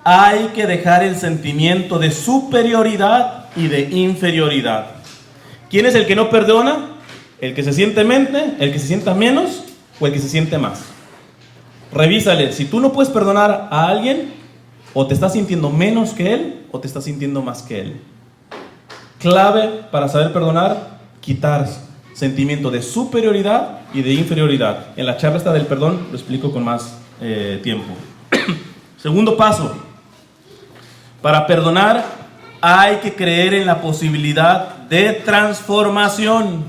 hay que dejar el sentimiento de superioridad y de inferioridad. ¿Quién es el que no perdona? ¿El que se siente mente, el que se sienta menos o el que se siente más? Revísale, si tú no puedes perdonar a alguien, o te estás sintiendo menos que él o te estás sintiendo más que él. Clave para saber perdonar, quitar sentimiento de superioridad y de inferioridad. En la charla esta del perdón lo explico con más tiempo. Segundo paso, para perdonar hay que creer en la posibilidad de transformación.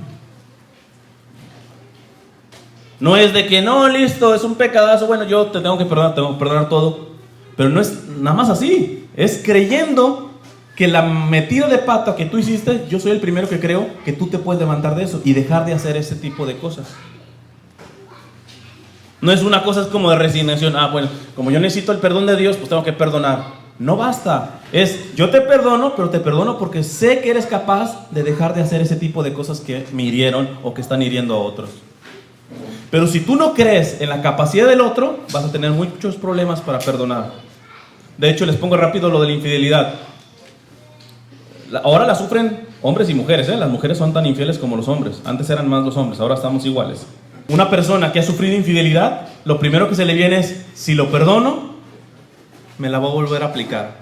No es de que no, listo, es un pecadazo, bueno, yo te tengo que perdonar todo. Pero no es nada más así, es creyendo que la metida de pata que tú hiciste, yo soy el primero que creo que tú te puedes levantar de eso y dejar de hacer ese tipo de cosas. No es una cosa, es como de resignación. Bueno, como yo necesito el perdón de Dios, pues tengo que perdonar. No basta, es yo te perdono, pero te perdono porque sé que eres capaz de dejar de hacer ese tipo de cosas que me hirieron o que están hiriendo a otros. Pero si tú no crees en la capacidad del otro, vas a tener muchos problemas para perdonar. De hecho, les pongo rápido lo de la infidelidad. Ahora la sufren hombres y mujeres, ¿eh? Las mujeres son tan infieles como los hombres. Antes eran más los hombres, ahora estamos iguales. Una persona que ha sufrido infidelidad, lo primero que se le viene es, si lo perdono, me la voy a volver a aplicar.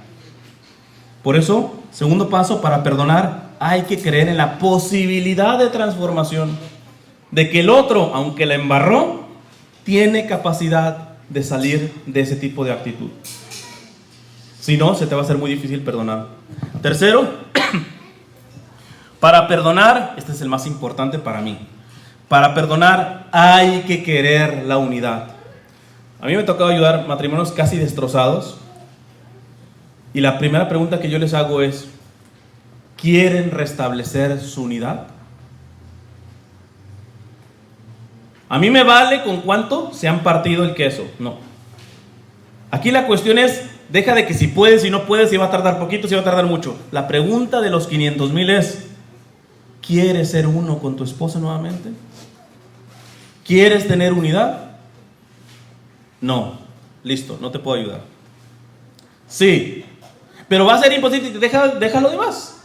Por eso, segundo paso, para perdonar, hay que creer en la posibilidad de transformación. De que el otro, aunque la embarró, tiene capacidad de salir de ese tipo de actitud. Si no, se te va a hacer muy difícil perdonar. Tercero, para perdonar, este es el más importante para mí. Para perdonar hay que querer la unidad. A mí me ha tocado ayudar matrimonios casi destrozados. Y la primera pregunta que yo les hago es, ¿quieren restablecer su unidad? A mí me vale con cuánto se han partido el queso. No. Aquí la cuestión es, deja de que si puedes, si no puedes, si va a tardar poquito, si va a tardar mucho. La pregunta de los 500,000 es, ¿quieres ser uno con tu esposa nuevamente? ¿Quieres tener unidad? No. Listo, no te puedo ayudar. Sí, pero va a ser imposible, deja lo demás.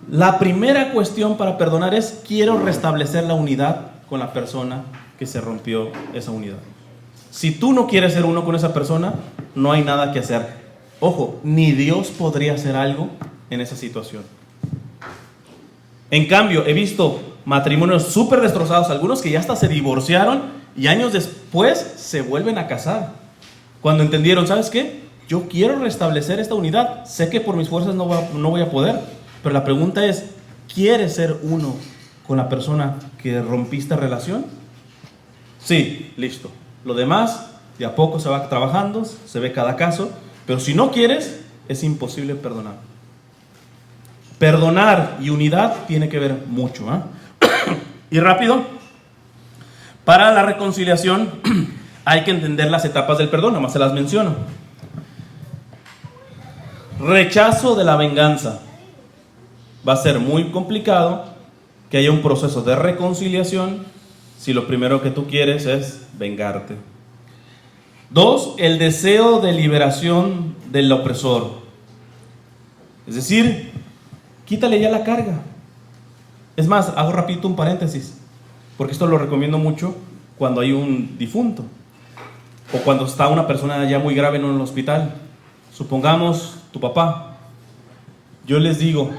La primera cuestión para perdonar es, quiero restablecer la unidad con la persona que se rompió esa unidad. Si tú no quieres ser uno con esa persona, no hay nada que hacer. Ojo, ni Dios podría hacer algo en esa situación. En cambio, he visto matrimonios súper destrozados, algunos que ya hasta se divorciaron y años después se vuelven a casar. Cuando entendieron, ¿sabes qué? Yo quiero restablecer esta unidad. Sé que por mis fuerzas no voy a poder, pero la pregunta es, ¿quieres ser uno con la persona que rompiste relación? Sí, listo. Lo demás, de a poco se va trabajando, se ve cada caso, pero si no quieres, es imposible perdonar. Perdonar y unidad tiene que ver mucho, ¿eh? Y rápido, para la reconciliación hay que entender las etapas del perdón, nomás se las menciono. Rechazo de la venganza. Va a ser muy complicado que haya un proceso de reconciliación si lo primero que tú quieres es vengarte. 2, el deseo de liberación del opresor. Es decir, quítale ya la carga. Es más, hago rapidito un paréntesis, porque esto lo recomiendo mucho cuando hay un difunto o cuando está una persona ya muy grave en un hospital. Supongamos tu papá. Yo les digo,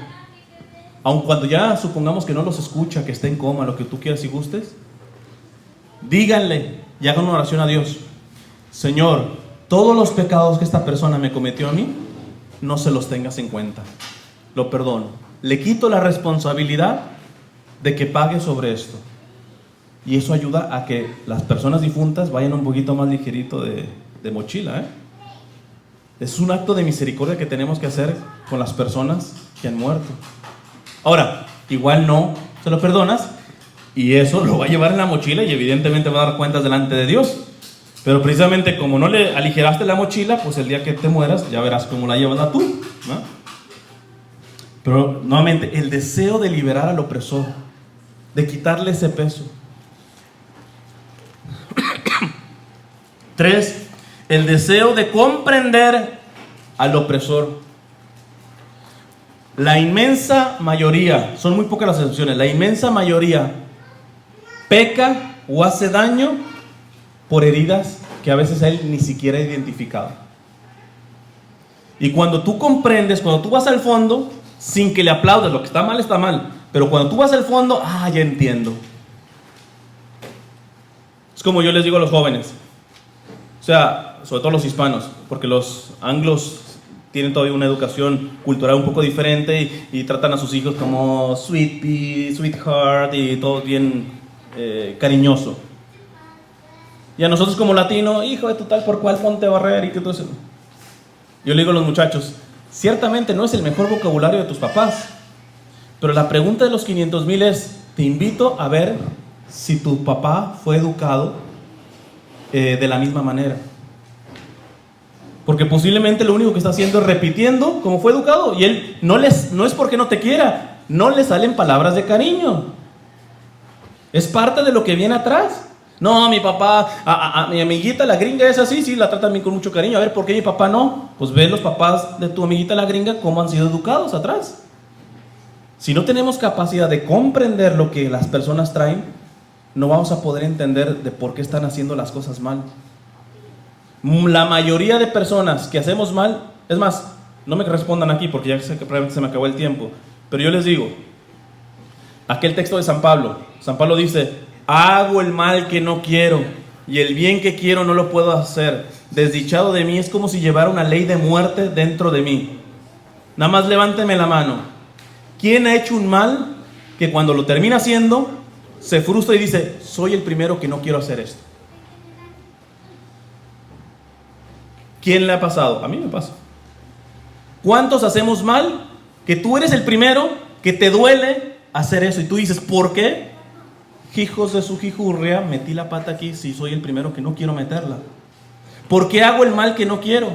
aun cuando ya supongamos que no los escucha, que está en coma, lo que tú quieras y gustes, díganle y hagan una oración a Dios. Señor, todos los pecados que esta persona me cometió a mí, no se los tengas en cuenta. Lo perdono. Le quito la responsabilidad de que pague sobre esto. Y eso ayuda a que las personas difuntas vayan un poquito más ligerito de mochila, ¿eh? Es un acto de misericordia que tenemos que hacer con las personas que han muerto. Ahora, igual no se lo perdonas y eso lo va a llevar en la mochila y evidentemente va a dar cuentas delante de Dios. Pero precisamente como no le aligeraste la mochila, pues el día que te mueras ya verás cómo la llevas tú, ¿no? Pero nuevamente, el deseo de liberar al opresor, de quitarle ese peso. 3, el deseo de comprender al opresor. La inmensa mayoría, son muy pocas las excepciones, la inmensa mayoría peca o hace daño por heridas que a veces él ni siquiera ha identificado. Y cuando tú comprendes, cuando tú vas al fondo, sin que le aplaudes, lo que está mal, pero cuando tú vas al fondo, ya entiendo. Es como yo les digo a los jóvenes, o sea, sobre todo los hispanos, porque los anglos tienen todavía una educación cultural un poco diferente y tratan a sus hijos como sweet pea, sweetheart y todo bien cariñoso. Y a nosotros como latinos, hijo de tu tal por cual, ponte a barrer y que todo eso. Yo le digo a los muchachos, ciertamente no es el mejor vocabulario de tus papás, pero la pregunta de los 500,000 es, te invito a ver si tu papá fue educado de la misma manera. Porque posiblemente lo único que está haciendo es repitiendo como fue educado. Y él no es porque no te quiera, no le salen palabras de cariño. Es parte de lo que viene atrás. No, mi papá, a mi amiguita la gringa es así, sí, la trata a mí con mucho cariño. A ver, ¿por qué mi papá no? Pues ve los papás de tu amiguita la gringa cómo han sido educados atrás. Si no tenemos capacidad de comprender lo que las personas traen, no vamos a poder entender de por qué están haciendo las cosas mal. La mayoría de personas que hacemos mal, es más, no me respondan aquí porque ya sé que probablemente se me acabó el tiempo, pero yo les digo, aquel texto de San Pablo dice, hago el mal que no quiero y el bien que quiero no lo puedo hacer. Desdichado de mí, es como si llevara una ley de muerte dentro de mí. Nada más levánteme la mano. ¿Quién ha hecho un mal que cuando lo termina haciendo se frustra y dice, soy el primero que no quiero hacer esto? ¿Quién le ha pasado? A mí me pasa. ¿Cuántos hacemos mal que tú eres el primero que te duele hacer eso? Y tú dices, ¿por qué? Hijos de su jijurria, metí la pata aquí si soy el primero que no quiero meterla. ¿Por qué hago el mal que no quiero?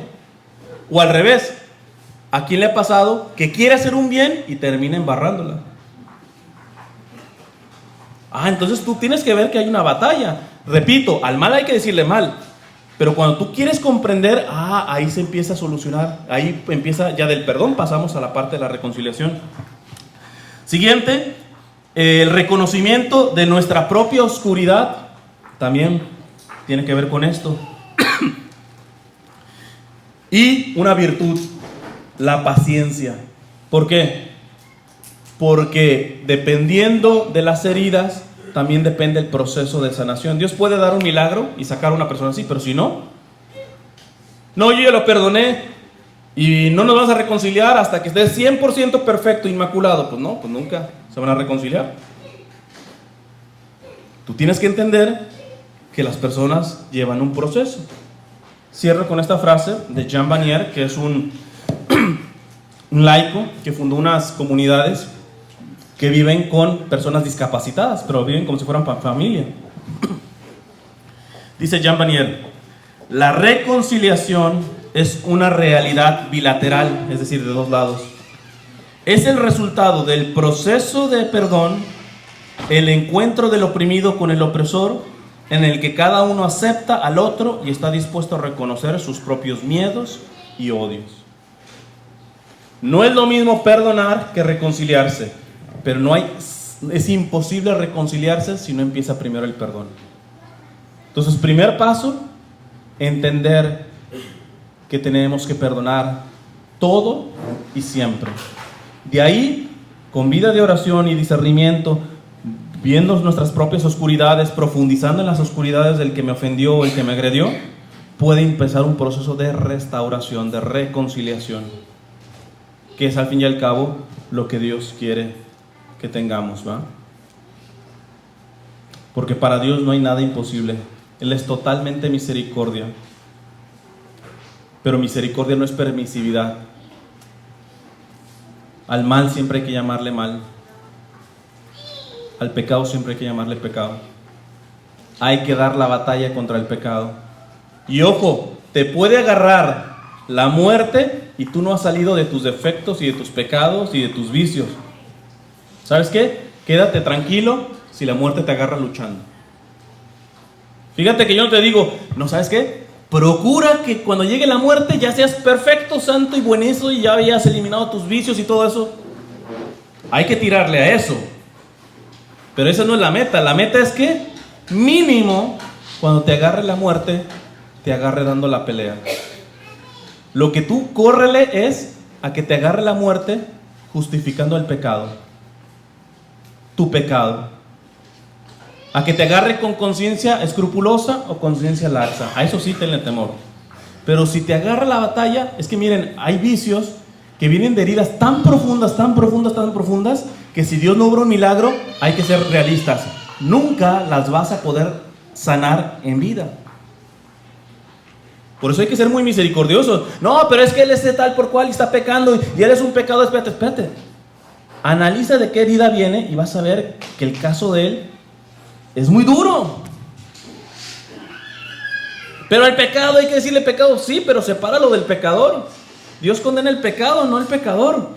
O al revés, ¿a quién le ha pasado que quiere hacer un bien y termina embarrándola? Entonces tú tienes que ver que hay una batalla. Repito, al mal hay que decirle mal. Pero cuando tú quieres comprender, ahí se empieza a solucionar. Ahí empieza, ya del perdón pasamos a la parte de la reconciliación. Siguiente, el reconocimiento de nuestra propia oscuridad también tiene que ver con esto. Y una virtud, la paciencia. ¿Por qué? Porque dependiendo de las heridas, también depende el proceso de sanación. Dios puede dar un milagro y sacar a una persona así, pero si no, yo ya lo perdoné y no nos vamos a reconciliar hasta que esté 100% perfecto, inmaculado. Pues no, pues nunca se van a reconciliar. Tú tienes que entender que las personas llevan un proceso. Cierro con esta frase de Jean Vanier, que es un laico que fundó unas comunidades que viven con personas discapacitadas, pero viven como si fueran familia. Dice Jean Vanier: la reconciliación es una realidad bilateral, es decir, de dos lados. Es el resultado del proceso de perdón, el encuentro del oprimido con el opresor, en el que cada uno acepta al otro y está dispuesto a reconocer sus propios miedos y odios. No es lo mismo perdonar que reconciliarse, pero es imposible reconciliarse si no empieza primero el perdón. Entonces, primer paso, entender que tenemos que perdonar todo y siempre. De ahí, con vida de oración y discernimiento, viendo nuestras propias oscuridades, profundizando en las oscuridades del que me ofendió o el que me agredió, puede empezar un proceso de restauración, de reconciliación, que es al fin y al cabo lo que Dios quiere que tengamos, ¿va? Porque para Dios no hay nada imposible. Él es totalmente misericordia. Pero misericordia no es permisividad. Al mal siempre hay que llamarle mal. Al pecado siempre hay que llamarle pecado. Hay que dar la batalla contra el pecado. Y ojo, te puede agarrar la muerte y tú no has salido de tus defectos y de tus pecados y de tus vicios. ¿Sabes qué? Quédate tranquilo si la muerte te agarra luchando. Fíjate que yo no te digo, no, ¿sabes qué? Procura que cuando llegue la muerte ya seas perfecto, santo y buenísimo y ya hayas eliminado tus vicios y todo eso. Hay que tirarle a eso. Pero esa no es la meta. La meta es que mínimo cuando te agarre la muerte, te agarre dando la pelea. Lo que tú córrele es a que te agarre la muerte justificando el pecado, tu pecado. A que te agarre con conciencia escrupulosa o conciencia laxa. A eso sí tenle temor. Pero si te agarra la batalla, es que miren, hay vicios que vienen de heridas tan profundas, tan profundas, tan profundas, que si Dios no obra un milagro, hay que ser realistas. Nunca las vas a poder sanar en vida. Por eso hay que ser muy misericordiosos. No, pero es que él es de tal por cual y está pecando y él es un pecado. Espérate. Analiza de qué herida viene y vas a ver que el caso de él es muy duro. Pero el pecado, hay que decirle pecado, sí, pero sepáralo del pecador. Dios condena el pecado, no el pecador.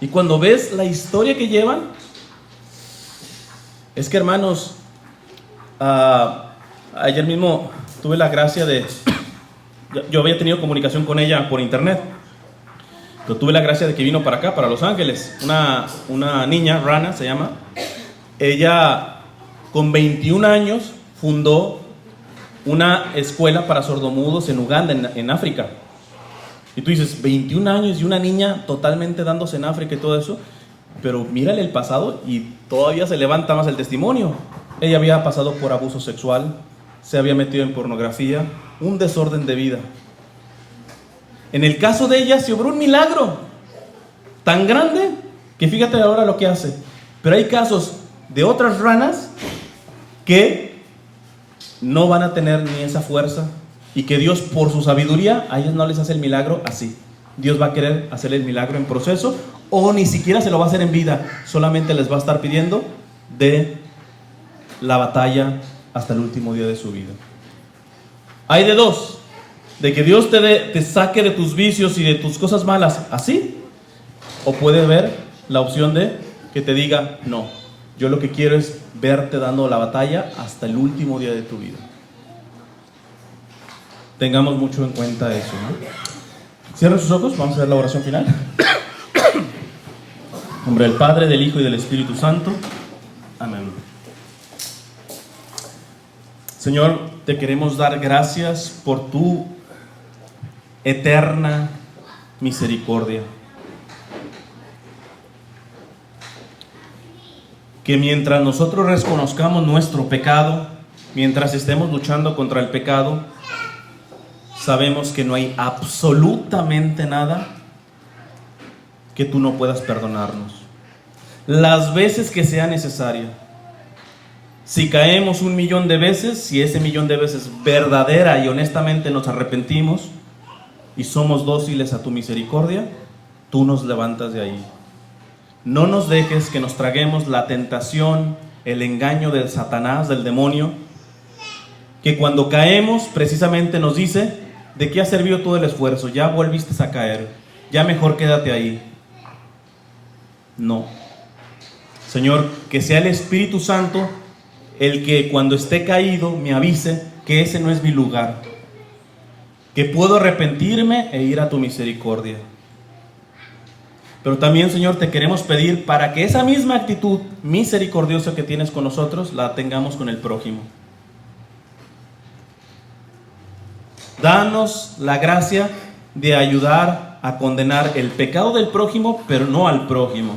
Y cuando ves la historia que llevan, es que hermanos, ayer mismo tuve la gracia de, yo había tenido comunicación con ella por internet, pero tuve la gracia de que vino para acá, para Los Ángeles, una niña, Rana se llama. Ella con 21 años fundó una escuela para sordomudos en Uganda, en África. Y tú dices, 21 años y una niña totalmente dándose en África y todo eso. Pero mírale el pasado y todavía se levanta más el testimonio. Ella había pasado por abuso sexual, se había metido en pornografía, un desorden de vida. En el caso de ella se obró un milagro tan grande que fíjate ahora lo que hace. Pero hay casos de otras ranas que no van a tener ni esa fuerza y que Dios por su sabiduría a ellos no les hace el milagro así. Dios va a querer hacer el milagro en proceso o ni siquiera se lo va a hacer en vida, solamente les va a estar pidiendo de la batalla hasta el último día de su vida. Hay de dos, de que Dios te saque de tus vicios y de tus cosas malas así, o puede haber la opción de que te diga no, yo lo que quiero es verte dando la batalla hasta el último día de tu vida. Tengamos mucho en cuenta eso, ¿no? Cierren sus ojos, vamos a ver la oración final. En nombre del Padre, del Hijo y del Espíritu Santo. Amén. Señor, te queremos dar gracias por tu eterna misericordia. Que mientras nosotros reconozcamos nuestro pecado, mientras estemos luchando contra el pecado, sabemos que no hay absolutamente nada que tú no puedas perdonarnos. Las veces que sea necesaria. Si caemos 1.000.000 de veces, si ese 1.000.000 de veces verdadera y honestamente nos arrepentimos y somos dóciles a tu misericordia, tú nos levantas de ahí. No nos dejes que nos traguemos la tentación, el engaño del Satanás, del demonio, que cuando caemos precisamente nos dice: ¿de qué ha servido todo el esfuerzo? Ya volviste a caer, ya mejor quédate ahí. No. Señor, que sea el Espíritu Santo el que cuando esté caído me avise que ese no es mi lugar, que puedo arrepentirme e ir a tu misericordia. Pero también, Señor, te queremos pedir para que esa misma actitud misericordiosa que tienes con nosotros la tengamos con el prójimo. Danos la gracia de ayudar a condenar el pecado del prójimo, pero no al prójimo.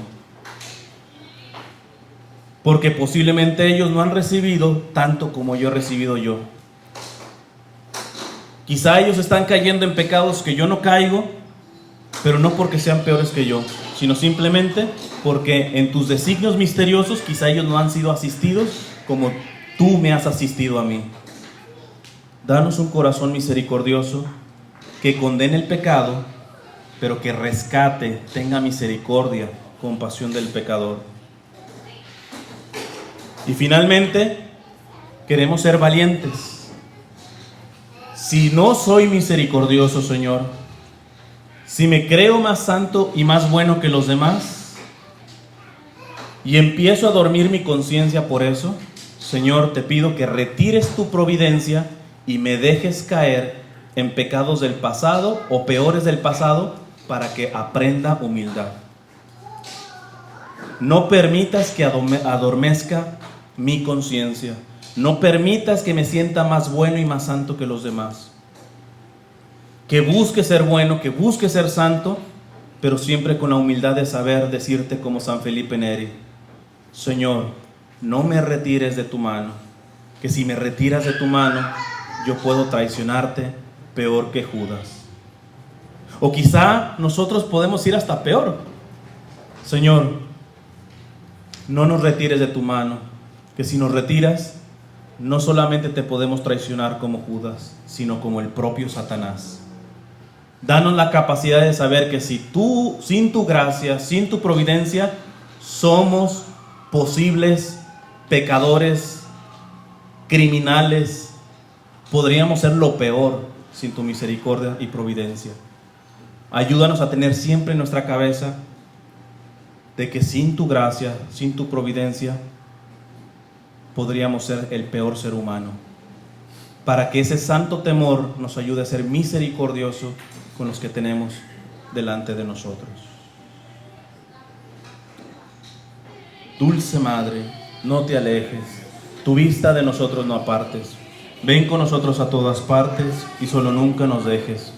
Porque posiblemente ellos no han recibido tanto como yo he recibido yo. Quizá ellos están cayendo en pecados que yo no caigo, pero no porque sean peores que yo, sino simplemente porque en tus designios misteriosos quizá ellos no han sido asistidos como tú me has asistido a mí. Danos un corazón misericordioso que condene el pecado, pero que rescate, tenga misericordia, compasión del pecador. Y finalmente, queremos ser valientes. Si no soy misericordioso, Señor, si me creo más santo y más bueno que los demás, y empiezo a dormir mi conciencia por eso, Señor, te pido que retires tu providencia y me dejes caer en pecados del pasado o peores del pasado para que aprenda humildad. No permitas que adormezca mi conciencia. No permitas que me sienta más bueno y más santo que los demás. Que busque ser bueno, que busque ser santo, pero siempre con la humildad de saber decirte como San Felipe Neri: Señor, no me retires de tu mano, que si me retiras de tu mano, yo puedo traicionarte peor que Judas. O quizá nosotros podemos ir hasta peor. Señor, no nos retires de tu mano, que si nos retiras, no solamente te podemos traicionar como Judas, sino como el propio Satanás. Danos la capacidad de saber que si tú, sin tu gracia, sin tu providencia, somos posibles pecadores, criminales, podríamos ser lo peor sin tu misericordia y providencia. Ayúdanos a tener siempre en nuestra cabeza de que sin tu gracia, sin tu providencia, podríamos ser el peor ser humano, para que ese santo temor nos ayude a ser misericordioso con los que tenemos delante de nosotros. Dulce Madre, no te alejes, tu vista de nosotros no apartes. Ven con nosotros a todas partes y solo nunca nos dejes.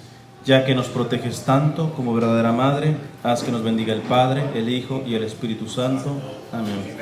Ya que nos proteges tanto como verdadera Madre, haz que nos bendiga el Padre, el Hijo y el Espíritu Santo. Amén.